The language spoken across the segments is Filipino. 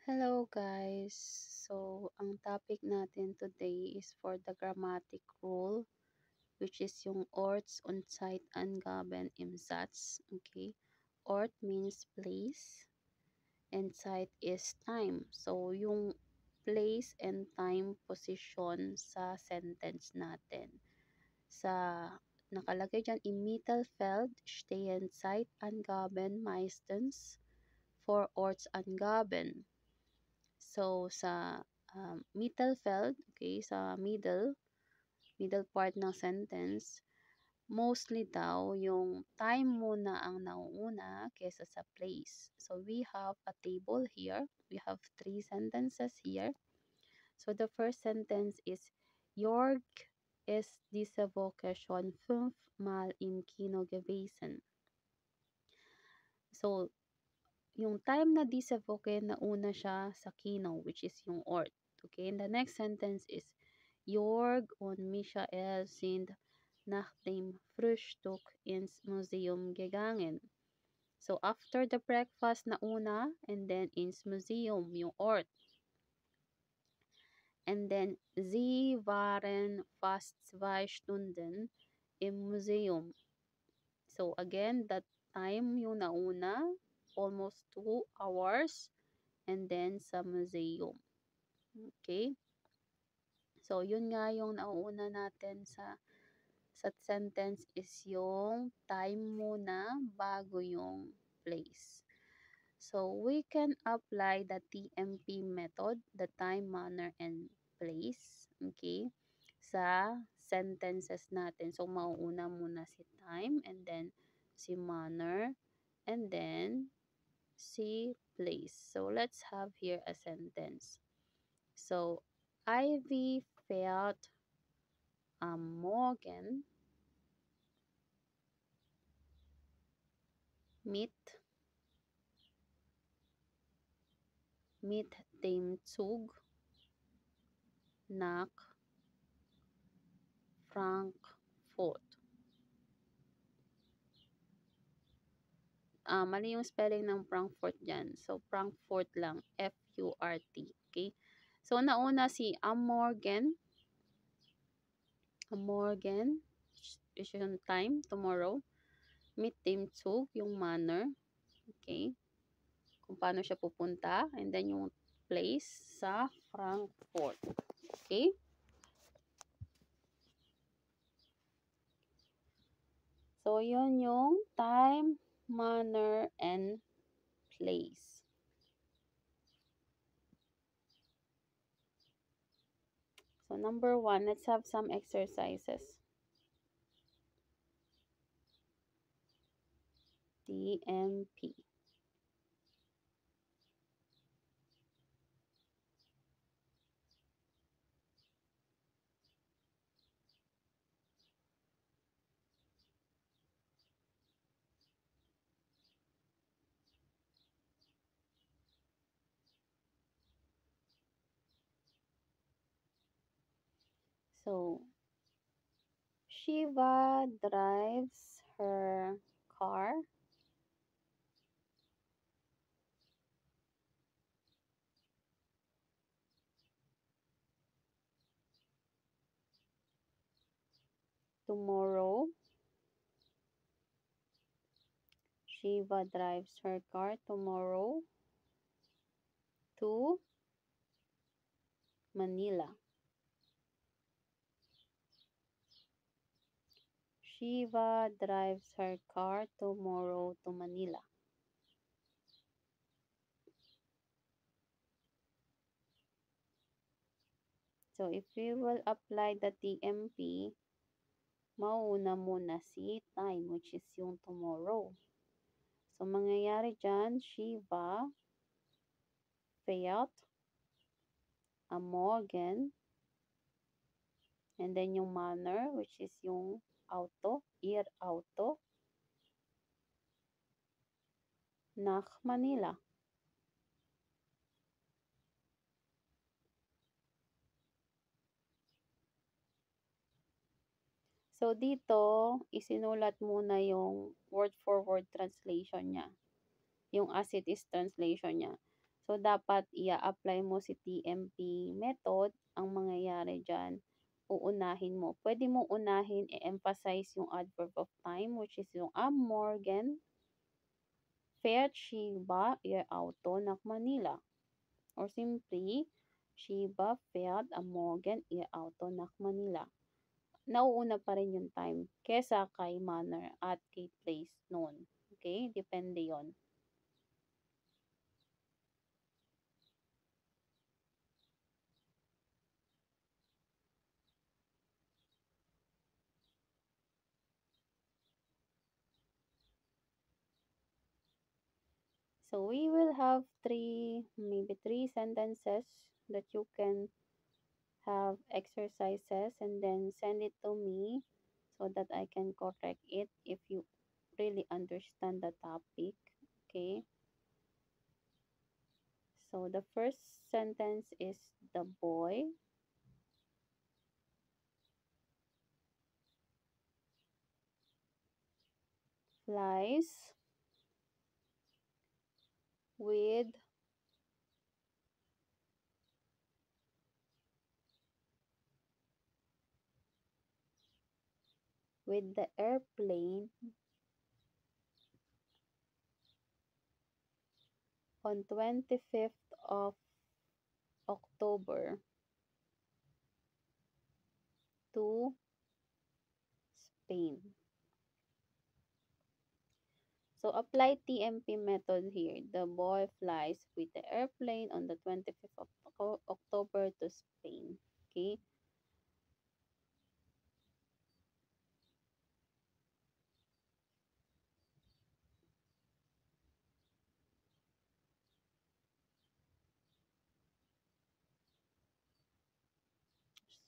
Hello guys. Ang topic natin today is for the grammatic rule, which is yung Orts und Zeitangaben im Satz. Okay? Ort means place and Zeit is time. So, yung place and time position sa sentence natin. Nakalagay dyan, im Mittelfeld stehen Zeitangaben meistens for Ortsangaben. So, sa Mittelfeld, okay, sa middle part ng sentence, mostly daw yung time muna ang nauuna kesa sa place. So, we have a table here. We have 3 sentences here. So, the first sentence is, Jörg ist diese Woche schon 5-mal im Kino gewesen. So, yung time na diese Woche, nauna siya sa Kino, which is yung Ort. Okay, and the next sentence is, Jörg und Michael sind nach dem Frühstück ins Museum gegangen. So, after the breakfast, nauna, and then ins Museum, yung Ort. And then, sie waren fast 2 Stunden im Museum. So, again, that time yung nauna, almost 2 hours, and then sa museum. Okay? So, yun nga yung nauuna natin sa sentence is yung time muna bago yung place. So, we can apply the TMP method, the time, manner, and place, okay, sa sentences natin. So, mauuna muna si time, and then si manner, and then si place. So, let's have here a sentence. So, Ivy fährt am Morgen mit, mit dem Zug nach Frankfurt. Mali yung spelling ng Frankfurt dyan. So, Frankfurt lang. F-U-R-T. Okay? So, nauna si am Morgen. Am Morgen is yung time, tomorrow. Mit dem Zug, yung manner. Okay? Kung paano siya pupunta. And then, yung place sa Frankfurt. Okay? So, yun yung time, manner, and place. So, number 1, let's have some exercises. TMP. So, Shiva drives her car tomorrow. Shiva drives her car tomorrow to Manila. Shiva drives her car tomorrow to Manila. So, if we will apply the TMP, mauuna muna si time, which is yung tomorrow. So, mangyayari dyan, Shiva fährt am Morgen, and then yung manner, which is yung auto, ihr Auto, nach Manila. So, dito, isinulat muna yung word for word translation niya. Yung as it is translation niya. So, dapat i-apply mo si TMP method. Ang mangyayari dyan, uunahin mo. Pwede mo unahin i-emphasize yung adverb of time, which is yung am Morgan fährt Shiba ihr Auto nach Manila. Or simply, Shiba fährt am Morgen ihr Auto nach Manila. Nauuna pa rin yung time kesa kay manner at kay place noon. Okay? Depende yon. So we will have maybe three sentences that you can have exercises and then send it to me so that I can correct it if you really understand the topic. Okay. So the first sentence is the boy flies with the airplane on 25th of October to Spain. So apply TMP method here. The boy flies with the airplane on the 25th of October to Spain. Okay?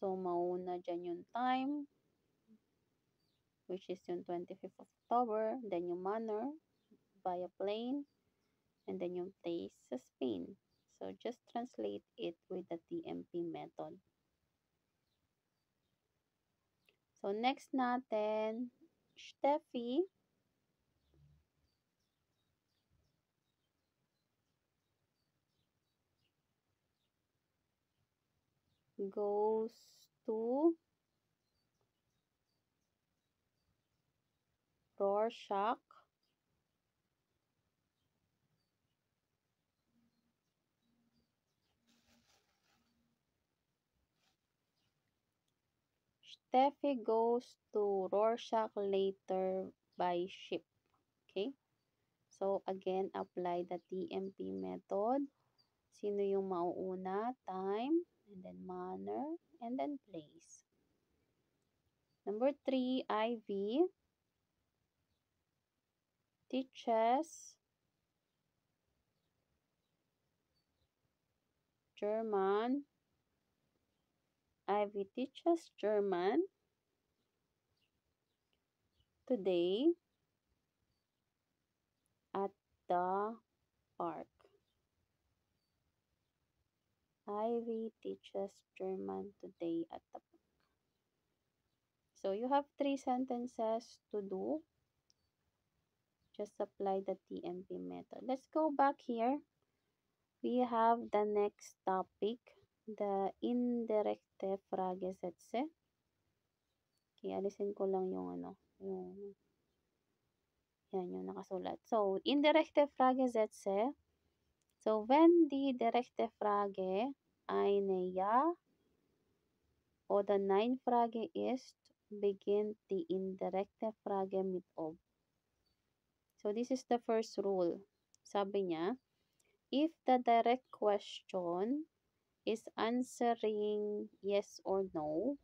So mauna dyan yung time, which is yung 25th of October. Then yung manner, via plane. And then yung place sa Spain. So just translate it with the TMP method. So next natin, Steffi goes to Rorschach Steffi goes to Rorschach later by ship. Okay? So, again, apply the TMP method. Sino yung mauuna? Time, and then manner, and then place. Number 3, Ivy teaches German. Ivy teaches German today at the park. Ivy teaches German today at the park. So you have 3 sentences to do. Just apply the TMP method. Let's go back here. We have the next topic, the indirekte Fragesätze. Okay, alisin ko lang yung yan yung nakasulat. So, indirekte Fragesätze. So, wenn die direkte Frage eine Ja oder Nein-Frage ist, beginnt die indirekte Frage mit ob. So, this is the first rule. Sabi niya, if the direct question is answering yes or no,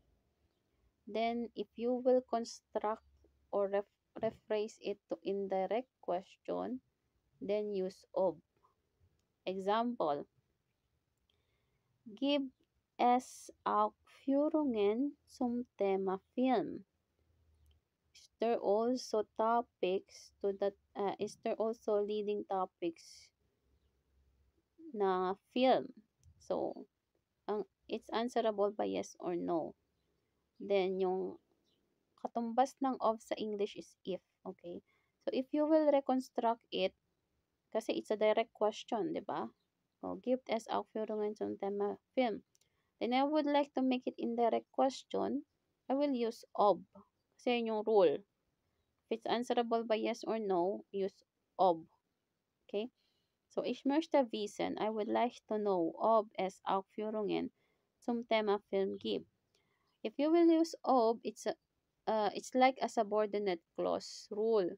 then if you will construct or rephrase it to indirect question, then use ob. Example, give es auch Führungen zum Thema Film. Is there also topics to that? Is there also leading topics na film? So, it's answerable by yes or no. Then, yung katumbas ng of sa English is if. Okay? So, if you will reconstruct it, kasi it's a direct question, di ba? Gibt es Aufführungen zum Thema Film? Then I would like to make it indirect question. I will use ob. Kasi yun yung rule. If it's answerable by yes or no, use ob. Okay? So, ich möchte wissen, I would like to know, ob es Aufführungen zum Thema Film gibt. If you will use ob, it's like a subordinate clause rule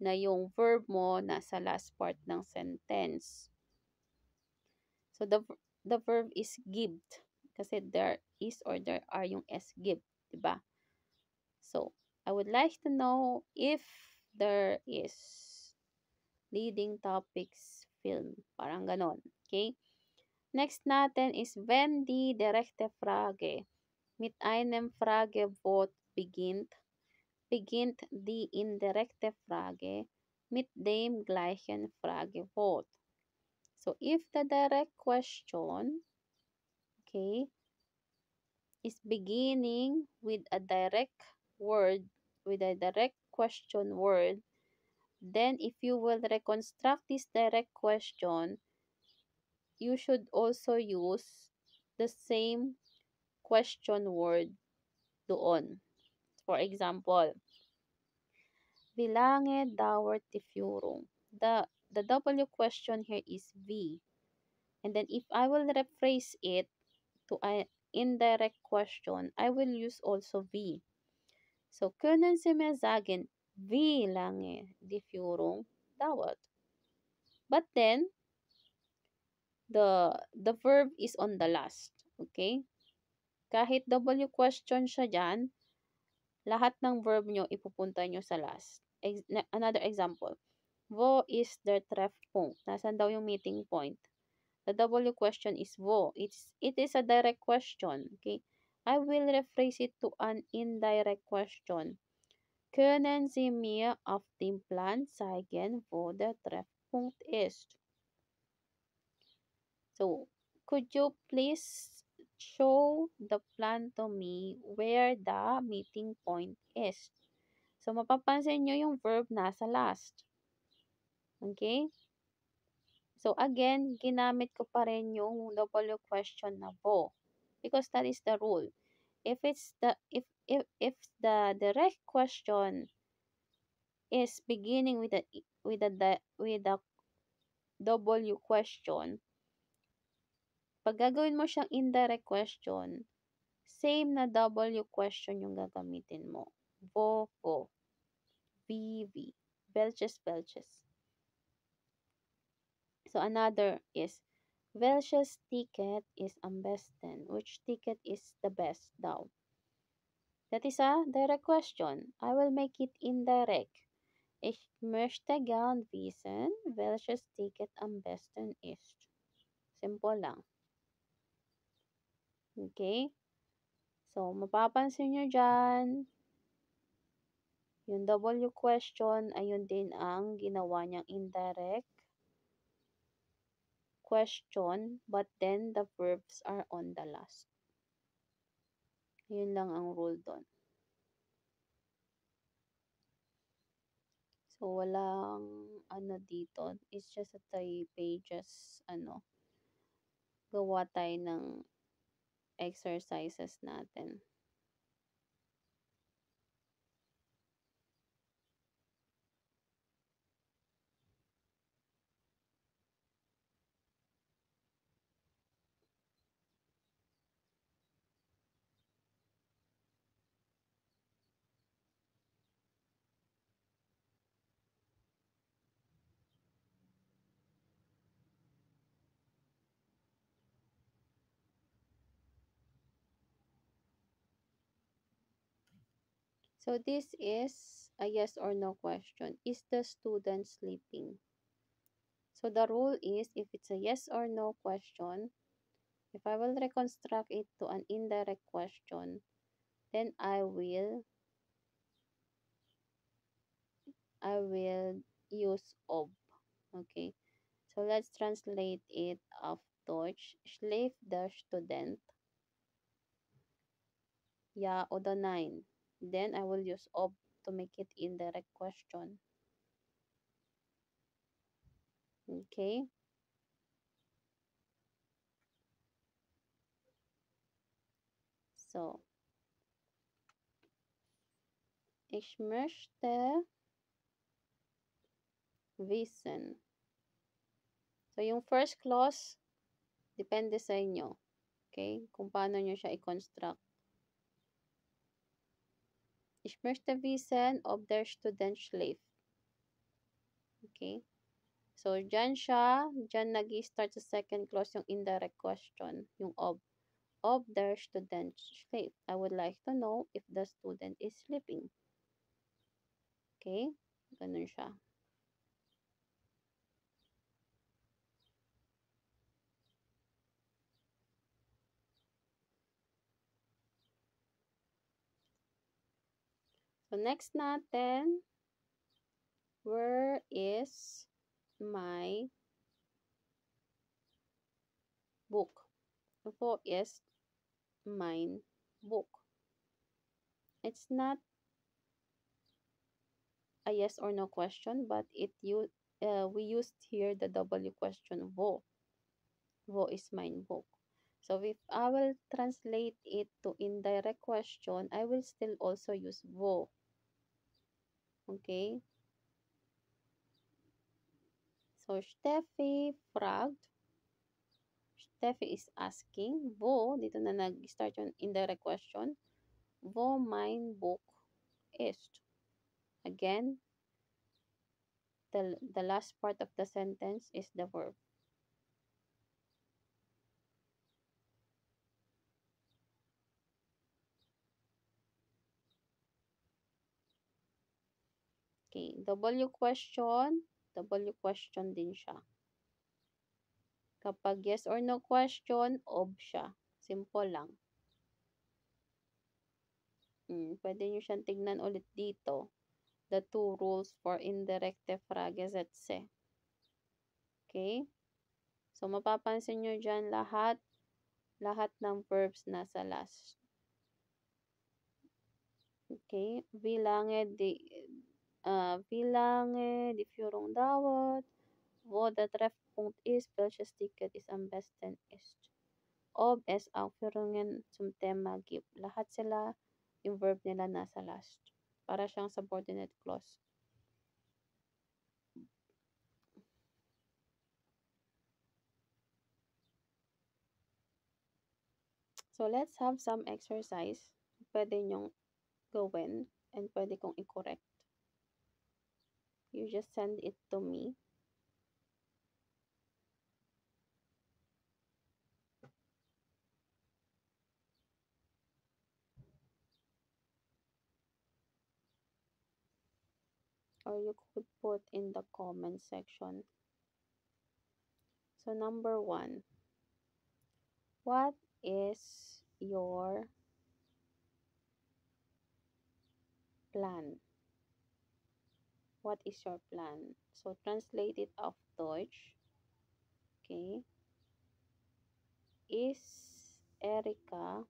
na yung verb mo nasa last part ng sentence. So, the verb is gibt. Kasi there is or there are yung s gibt. Diba? So, I would like to know if there is leading topics film. Parang ganon. Okay? Next natin is wenn die direkte Frage mit einem Fragewort beginnt die indirekte Frage mit dem gleichen Fragewort. So, if the direct question, okay, is beginning with a direct word, with a direct question word, then if you will reconstruct this direct question, you should also use the same question word doon. For example, wie lange dauert die Führung? The W question here is wie. And then if I will rephrase it to an indirect question, I will use also wie. So, können Sie mir sagen, wie lange die Führung dauert? But then, the verb is on the last. Okay? Kahit W question siya dyan, lahat ng verb nyo ipupunta nyo sa last. Another example. Wo ist der Treffpunkt? Nasaan daw yung meeting point? The W question is wo. It is a direct question. Okay? I will rephrase it to an indirect question. Können Sie mir auf dem Plan zeigen, wo der Treffpunkt ist? So, could you please show the plan to me where the meeting point is? So, mapapansin nyo yung verb nasa last. Okay? So, again, ginamit ko pa rin yung W question na wo. Because that is the rule. If the direct question is beginning with a W question, pag gagawin mo siyang indirect question, same na W question yung gagamitin mo. Wo. VV. Welches. So, another is, welches ticket is am besten? Which ticket is the best daw? That is a direct question. I will make it indirect. Ich möchte gern wissen, welches Ticket am besten ist. Simple lang. Okay? So, mapapansin nyo dyan, yung W question, ayun din ang ginawa niyang indirect question, but then the verbs are on the last. Yun lang ang rule doon. So, walang dito. It's just a 3 pages, gawa tayo ng exercises natin. So this is a yes or no question. Is the student sleeping? So the rule is, if it's a yes or no question, if I will reconstruct it to an indirect question, then I will use ob. Okay. So let's translate it auf Deutsch. Schläft der Student? Ja oder nein? Then I will use ob to make it indirect question. Okay. So, ich möchte wissen. So, yung first clause, depende sa inyo. Okay? Kung paano nyo siya i-construct. Ich möchte wissen, ob der Student schläft. Okay? So, dyan nag-start sa second clause yung indirect question, yung of. Of their student sleep. I would like to know if the student is sleeping. Okay? Ganun siya. So, next natin, where is my book? Wo is mein book? It's not a yes or no question, but we used here the W question, wo. Wo is mein book? So if I will translate it to indirect question, I will still also use wo. Okay? So Steffi fragt, Steffi is asking, wo, dito na nag-start yung indirect question, wo mein book ist. Again, the last part of the sentence is the verb. Okay, W question din siya. Kapag yes or no question, ob siya. Simple lang. Pwede nyo siyang tignan ulit dito. The two rules for indirecte Fragesätze. Okay? So, mapapansin nyo dyan lahat ng verbs nasa last. Okay? Wie lange die Führung dauert, wo der Treffpunkt ist, welches Ticket es am besten ist. Ob es Aufführungen zum Thema gibt. Lahat sila, yung verb nila nasa last. Para siyang subordinate clause. So, let's have some exercise. Pwede nyong gawin and pwede kong i-correct. You just send it to me. Or you could put in the comment section. So, number 1. What is your plan? What is your plan? So, translate it of Deutsch. Okay. Is Erika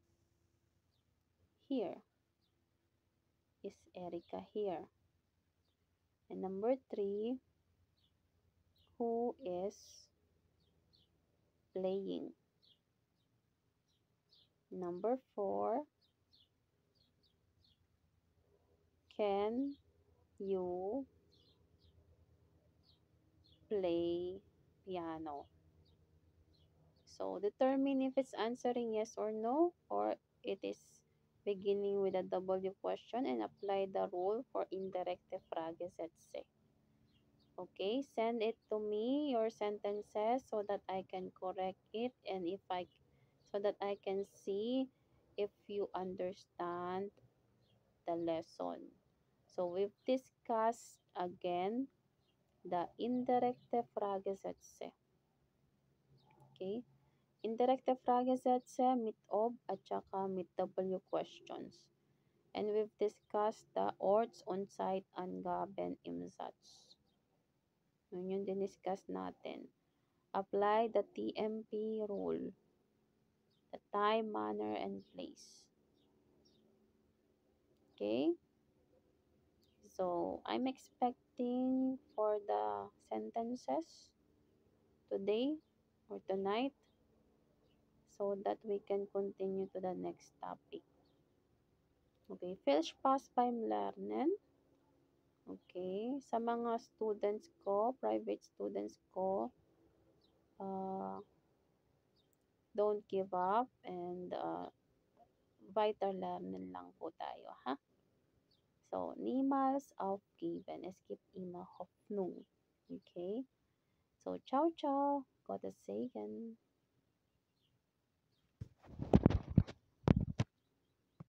here? Is Erika here? And number 3, who is playing? Number 4, can you play piano? So, determine if it's answering yes or no, or it is beginning with a W question, and apply the rule for indirecte Fragesätze. Okay, send it to me, your sentences, so that I can correct it, and so that I can see if you understand the lesson. So, we've discussed again the indirekte Fragesätze. Okay? Indirekte Fragesätze mit ob at saka mit W questions. And we've discussed the Ortsunzeitangaben im Satz. Yun yung diniscuss natin. Apply the TMP rule. The time, manner, and place. Okay? So, I'm expecting for the sentences today or tonight. so that we can continue to the next topic. Okay, viel Spaß beim Lernen. Okay, sa mga students ko, private students ko, uh, don't give up and weiter lernen lang po tayo, ha? So, niemals aufgeben. Es gibt immer Hoffnung. Okay? So, ciao, ciao. Gottes Segen.